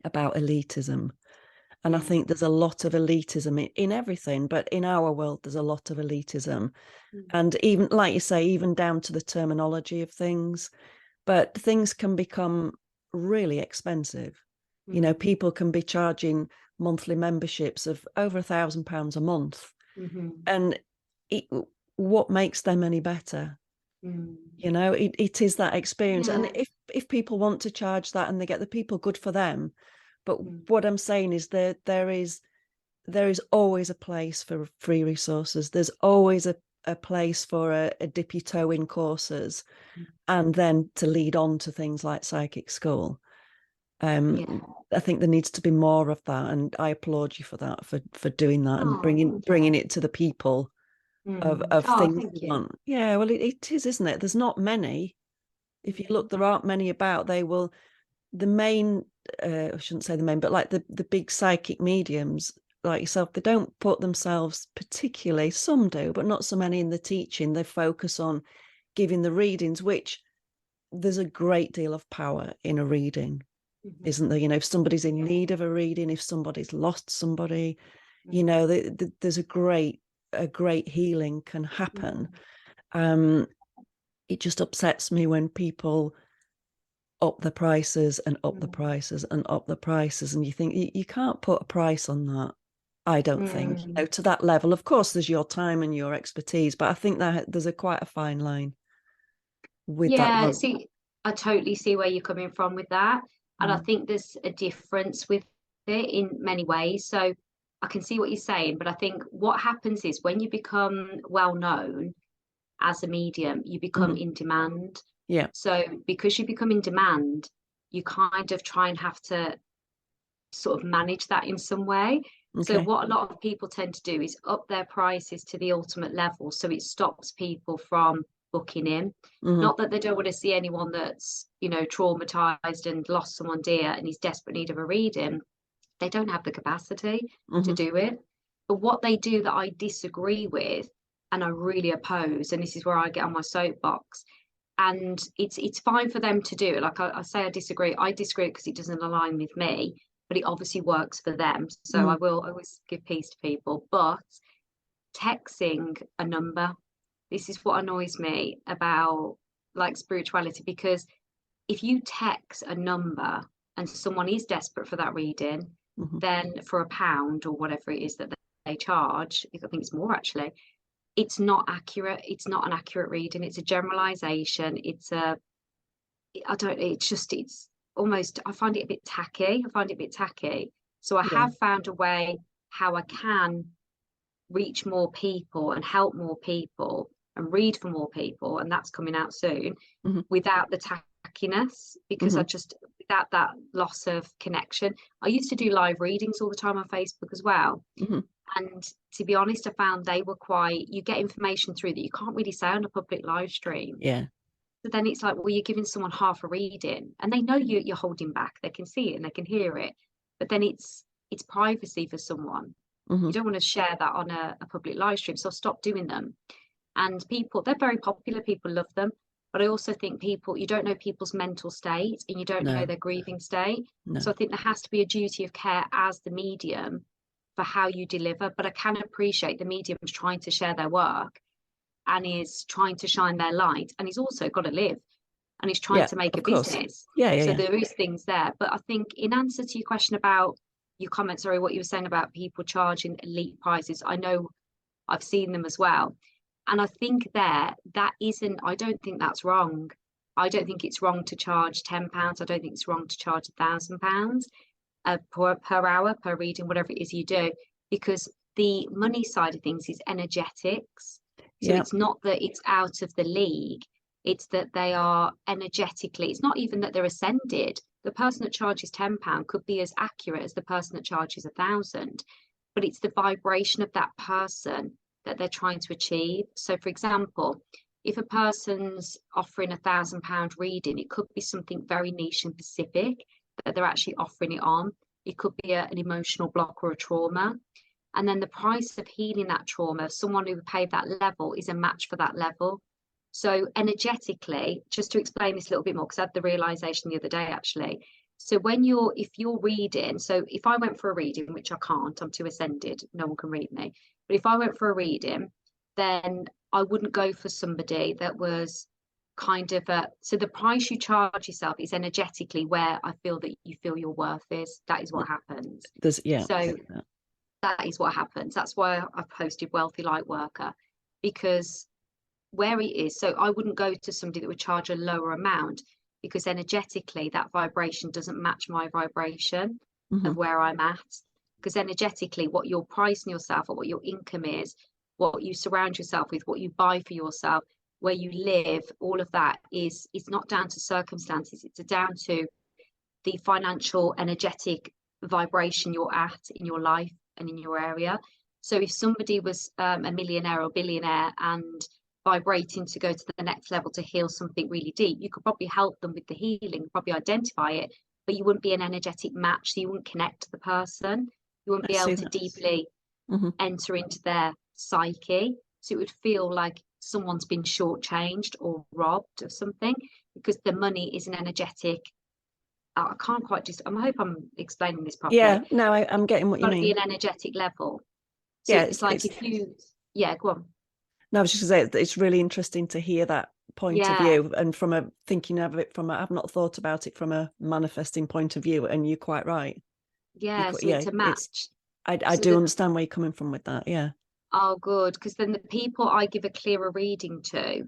about elitism. And I think there's a lot of elitism in everything, but in our world, there's a lot of elitism. And even, like you say, even down to the terminology of things, but things can become really expensive. People can be charging monthly memberships of over £1,000 a month. And what makes them any better? It is that experience. And if people want to charge that and they get the people, good for them. But what I'm saying is that there is always a place for free resources. There's always a place for a dip your toe in courses, and then to lead on to things like Psychic Skool. I think there needs to be more of that, and I applaud you for that, for doing that and bringing it to the people of things you want. Yeah, well, it is, isn't it? There's not many. If you look, there aren't many about. The main, I shouldn't say the main, but like the big psychic mediums, like yourself, they don't put themselves particularly, some do, but not so many in the teaching. They focus on giving the readings, which there's a great deal of power in a reading, isn't there? If somebody's in need of a reading, if somebody's lost somebody, there's a great healing can happen. It just upsets me when people up the prices and up the prices and up the prices, and you think you can't put a price on that. I don't think, to that level. Of course, there's your time and your expertise, but I think that there's quite a fine line with that. See, I totally see where you're coming from with that. And I think there's a difference with it in many ways. So I can see what you're saying, but I think what happens is when you become well known as a medium, you become in demand. Yeah. So because you become in demand, you kind of try and have to sort of manage that in some way. So what a lot of people tend to do is up their prices to the ultimate level, so it stops people from booking in. Not that they don't want to see anyone that's, traumatized and lost someone dear and is desperate need of a reading. They don't have the capacity to do it. But what they do that I disagree with and I really oppose, and this is where I get on my soapbox, and it's fine for them to do it. Like I say, I disagree because it doesn't align with me, but it obviously works for them. So I will always give peace to people. But texting a number, this is what annoys me about like spirituality, because if you text a number and someone is desperate for that reading, then for £1 or whatever it is that they charge, I think it's more actually, it's not accurate. It's not an accurate reading. It's a generalization. It's almost, I find it a bit tacky. So I have found a way how I can reach more people and help more people and read for more people, and that's coming out soon, without the tackiness, because without that loss of connection. I used to do live readings all the time on Facebook as well. And to be honest, I found they were you get information through that you can't really say on a public live stream. Yeah. So then it's like, well, you're giving someone half a reading and they know you're holding back. They can see it and they can hear it. But then it's privacy for someone. You don't want to share that on a public live stream. So stop doing them. And people, they're very popular. People love them. But I also think you don't know people's mental state and you don't know their grieving state. So I think there has to be a duty of care as the medium for how you deliver. But I can appreciate the medium's trying to share their work and is trying to shine their light, and he's also got to live and he's trying to make a business. So there is things there. But I think in answer to your question about your comment, sorry, what you were saying about people charging elite prices, I know I've seen them as well. And I think I don't think that's wrong. I don't think it's wrong to charge £10. I don't think it's wrong to charge £1,000 per hour, per reading, whatever it is you do, because the money side of things is energetics. So it's not that it's out of the league, it's that they are energetically, it's not even that they're ascended. The person that charges £10 could be as accurate as the person that charges £1,000, but it's the vibration of that person that they're trying to achieve. So for example, if a person's offering £1,000 reading, it could be something very niche and specific that they're actually offering it on. It could be an emotional block or a trauma. And then the price of healing that trauma, someone who would pay that level is a match for that level. So energetically, just to explain this a little bit more, because I had the realization the other day actually. So if you're reading, so if I went for a reading, which I can't, I'm too ascended, no one can read me. But if I went for a reading, then I wouldn't go for somebody that was kind of so the price you charge yourself is energetically where I feel that you feel your worth is. That is what happens. So that is what happens. That's why I've posted Wealthy Light Worker, because where it is, so I wouldn't go to somebody that would charge a lower amount, because energetically that vibration doesn't match my vibration of where I'm at. Because energetically, what you're pricing yourself or what your income is, what you surround yourself with, what you buy for yourself, where you live, all of that is not down to circumstances. It's down to the financial, energetic vibration you're at in your life and in your area. So if somebody was a millionaire or billionaire and vibrating to go to the next level to heal something really deep, you could probably help them with the healing, probably identify it, but you wouldn't be an energetic match, so you wouldn't connect to the person. You wouldn't be able to deeply enter into their psyche. So it would feel like someone's been shortchanged or robbed of something, because the money is an energetic. I can't quite just. I hope I'm explaining this properly. Yeah, no, I'm getting what you mean. It's got to be an energetic level. So Yeah, it's like if you. Yeah, go on. No, I was just going to say it's really interesting to hear that point of view, and from a thinking of it from I've not thought about it from a manifesting point of view, and you're quite right. Yeah, so it's a match. I do understand where you're coming from with that. Yeah. Oh, good, because then the people I give a clearer reading to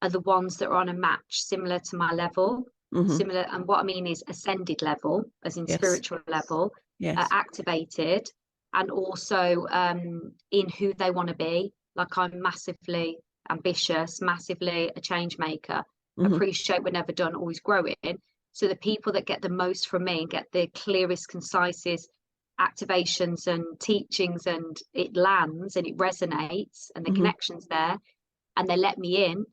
are the ones that are on a match similar to my level, similar. And what I mean is ascended level, as in spiritual level, activated, and also in who they want to be. Like I'm massively ambitious, massively a change maker, appreciate we're never done, always growing. So the people that get the most from me and get the clearest, concisest activations and teachings, and it lands and it resonates and the connections there, and they let me in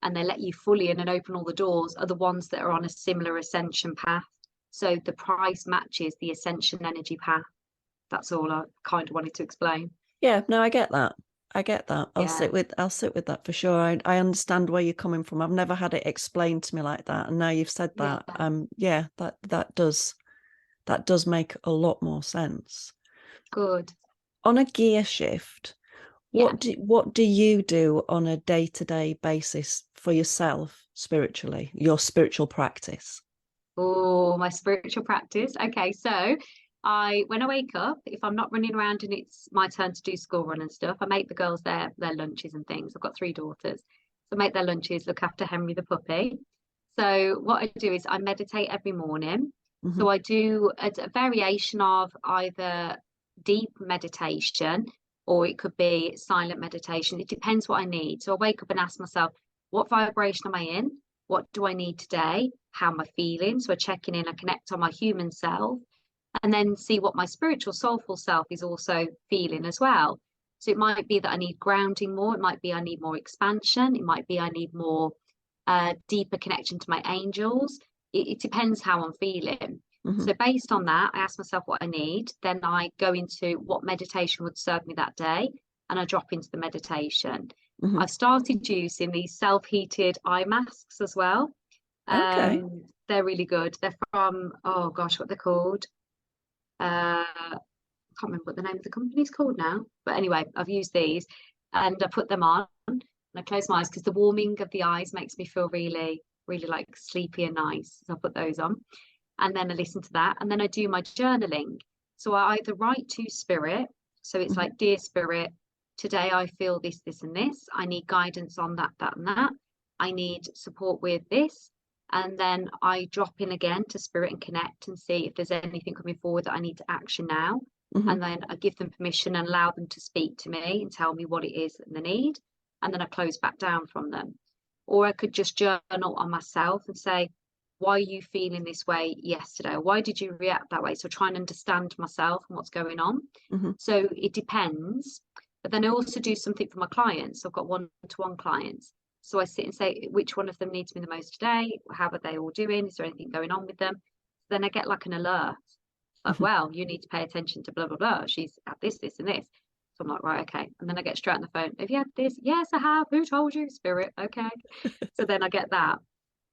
and they let you fully in and open all the doors, are the ones that are on a similar ascension path. So the price matches the ascension energy path. That's all I kind of wanted to explain. Yeah, no, I get that. I'll sit with that for sure. I understand where you're coming from. I've never had it explained to me like that, and now you've said that. That does make a lot more sense. Good. On a gear shift, what do you do on a day-to-day basis for yourself spiritually, your spiritual practice? Oh, my spiritual practice. Okay, so when I wake up, if I'm not running around and it's my turn to do school run and stuff, I make the girls their lunches and things. I've got 3 daughters. So I make their lunches, look after Henry the puppy. So what I do is I meditate every morning. So I do a variation of either deep meditation, or it could be silent meditation. It depends what I need. So I wake up and ask myself, what vibration am I in? What do I need today? How am I feeling? So I check in, I connect on my human self, and then see what my spiritual soulful self is also feeling as well. So it might be that I need grounding more. It might be I need more expansion. It might be I need more deeper connection to my angels. It depends how I'm feeling. So based on that, I ask myself what I need. Then I go into what meditation would serve me that day, and I drop into the meditation. I've started using these self-heated eye masks as well. Okay. They're really good. They're from, oh gosh, what they're called. I can't remember what the name of the company's called now. But anyway, I've used these and I put them on and I close my eyes, because the warming of the eyes makes me feel really, really like sleepy and nice. So I put those on and then I listen to that. And then I do my journaling. So I either write to spirit. So it's like, dear spirit, today I feel this, this, and this. I need guidance on that, that, and that. I need support with this. And then I drop in again to spirit and connect and see if there's anything coming forward that I need to action now. And then I give them permission and allow them to speak to me and tell me what it is that they need. And then I close back down from them. Or I could just journal on myself and say, why are you feeling this way yesterday? Or why did you react that way? So try and understand myself and what's going on. So it depends. But then I also do something for my clients. I've got one-to-one clients. So I sit and say, which one of them needs me the most today? How are they all doing? Is there anything going on with them? Then I get like an alert. Like, well, you need to pay attention to blah, blah, blah. She's at this, this, and this. So I'm like, right, okay. And then I get straight on the phone. Have you had this? Yes, I have. Who told you? Spirit. Okay. So then I get that.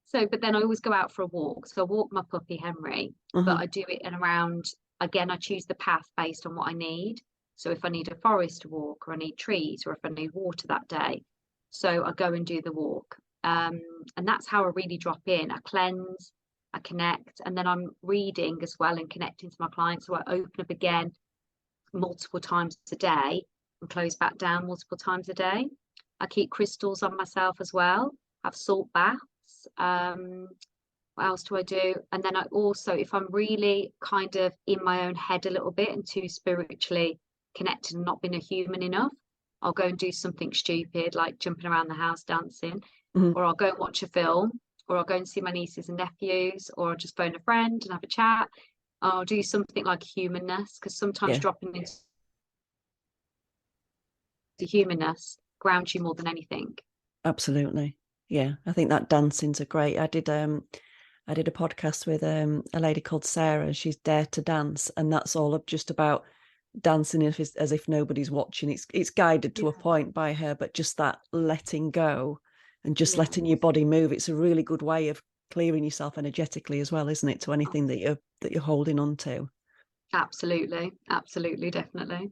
So, but then I always go out for a walk. So I walk my puppy, Henry, but I do it in around, again, I choose the path based on what I need. So if I need a forest to walk, or I need trees, or if I need water that day. So I go and do the walk. And that's how I really drop in. I cleanse, I connect, and then I'm reading as well and connecting to my clients. So I open up again multiple times a day and close back down multiple times a day. I keep crystals on myself as well. I have salt baths. What else do I do? And then I also, if I'm really kind of in my own head a little bit and too spiritually connected and not being a human enough, I'll go and do something stupid like jumping around the house dancing, or I'll go and watch a film, or I'll go and see my nieces and nephews, or I'll just phone a friend and have a chat. I'll do something like humanness, because sometimes dropping into humanness grounds you more than anything. Absolutely. Yeah, I think that dancing's a great. I did a podcast with a lady called Sarah. She's Dare to Dance, and that's all just about dancing as if nobody's watching. It's guided to a Yeah. point by her, but just that letting go and just Yeah. letting your body move. It's a really good way of clearing yourself energetically as well, isn't it, to anything that you're holding on to. Absolutely, definitely.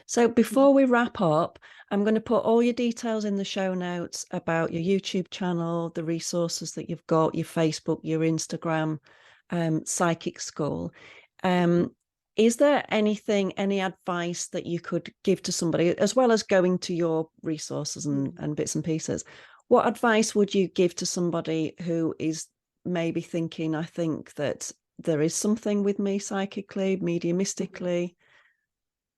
So before we wrap up, I'm going to put all your details in the show notes about your YouTube channel, the resources that you've got, your Facebook, your Instagram, Psychic Skool. Is there any advice that you could give to somebody, as well as going to your resources and bits and pieces? What advice would you give to somebody who is maybe thinking, I think that there is something with me psychically, mediumistically?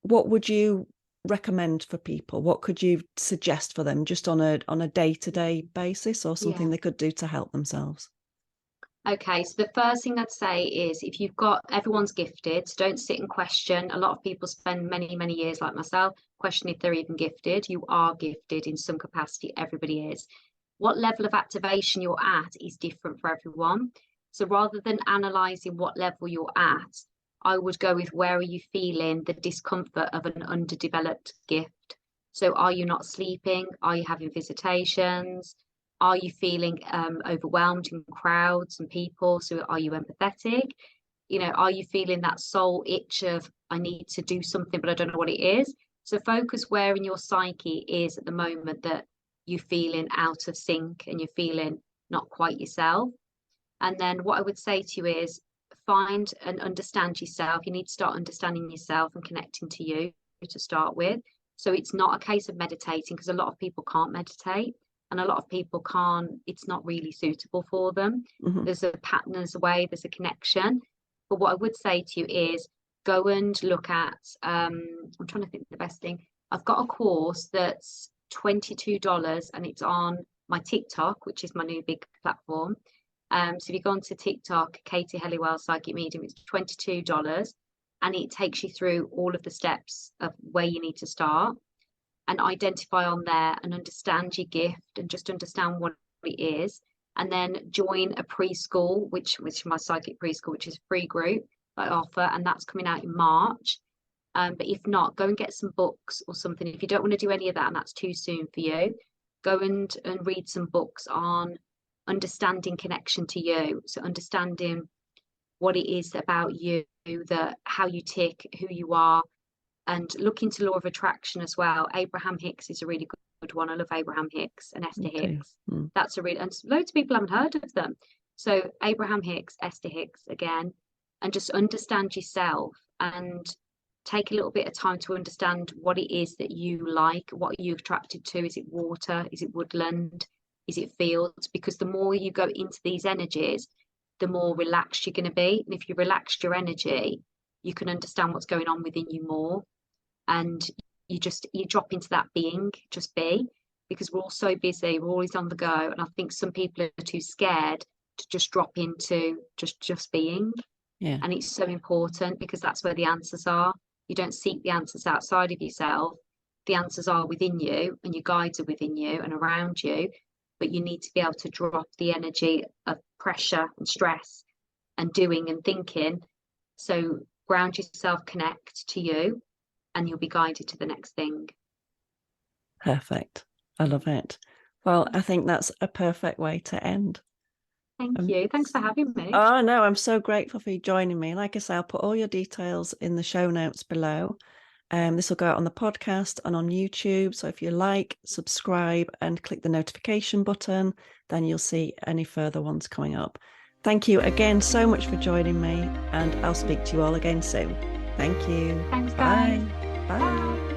What would you recommend for people? What could you suggest for them, just on a day-to-day basis, or something they could do to help themselves? Okay, so the first thing I'd say is, if you've got, everyone's gifted, so don't sit and question. A lot of people spend many, many years, like myself, questioning if they're even gifted. You are gifted in some capacity, everybody is. What level of activation you're at is different for everyone. So rather than analysing what level you're at, I would go with, where are you feeling the discomfort of an underdeveloped gift? So are you not sleeping? Are you having visitations? Are you feeling overwhelmed in crowds and people? So are you empathetic? Are you feeling that soul itch of, I need to do something, but I don't know what it is? So focus where in your psyche is at the moment that you're feeling out of sync and you're feeling not quite yourself. And then what I would say to you is, find and understand yourself. You need to start understanding yourself and connecting to you to start with. So it's not a case of meditating, because a lot of people can't meditate. And a lot of people can't, it's not really suitable for them. Mm-hmm. There's a pattern, there's a way, there's a connection. But what I would say to you is, go and look at, I'm trying to think the best thing. I've got a course that's $22 and it's on my TikTok, which is my new big platform. So if you go onto TikTok, Katie Helliwell, Psychic Medium, it's $22 and it takes you through all of the steps of where you need to start, and identify on there and understand your gift and just understand what it is. And then join a preschool, which is my psychic preschool, which is a free group that I offer, and that's coming out in March. But if not, go and get some books or something. If you don't want to do any of that and that's too soon for you, go and read some books on understanding connection to you. So understanding what it is about you, how you tick, who you are, and look into law of attraction as well. Abraham Hicks is a really good one. I love Abraham Hicks and Esther Hicks. That's a really, and loads of people haven't heard of them. So Abraham Hicks, Esther Hicks again, and just understand yourself and take a little bit of time to understand what it is that you like. What are you attracted to? Is it water? Is it woodland? Is it fields? Because the more you go into these energies, the more relaxed you're going to be. And if you relaxed your energy, you can understand what's going on within you more. And you drop into that being, just be, because we're all so busy, we're always on the go. And I think some people are too scared to just drop into just being. Yeah. And it's so important, because that's where the answers are. You don't seek the answers outside of yourself. The answers are within you, and your guides are within you and around you. But you need to be able to drop the energy of pressure and stress and doing and thinking. So ground yourself, connect to you, and you'll be guided to the next thing. Perfect. I love it. Well, I think that's a perfect way to end. Thank you. Thanks for having me. Oh, no, I'm so grateful for you joining me. Like I say, I'll put all your details in the show notes below. This will go out on the podcast and on YouTube. So if you like, subscribe and click the notification button, then you'll see any further ones coming up. Thank you again so much for joining me, and I'll speak to you all again soon. Thank you. Thanks, guys. Bye. Bye.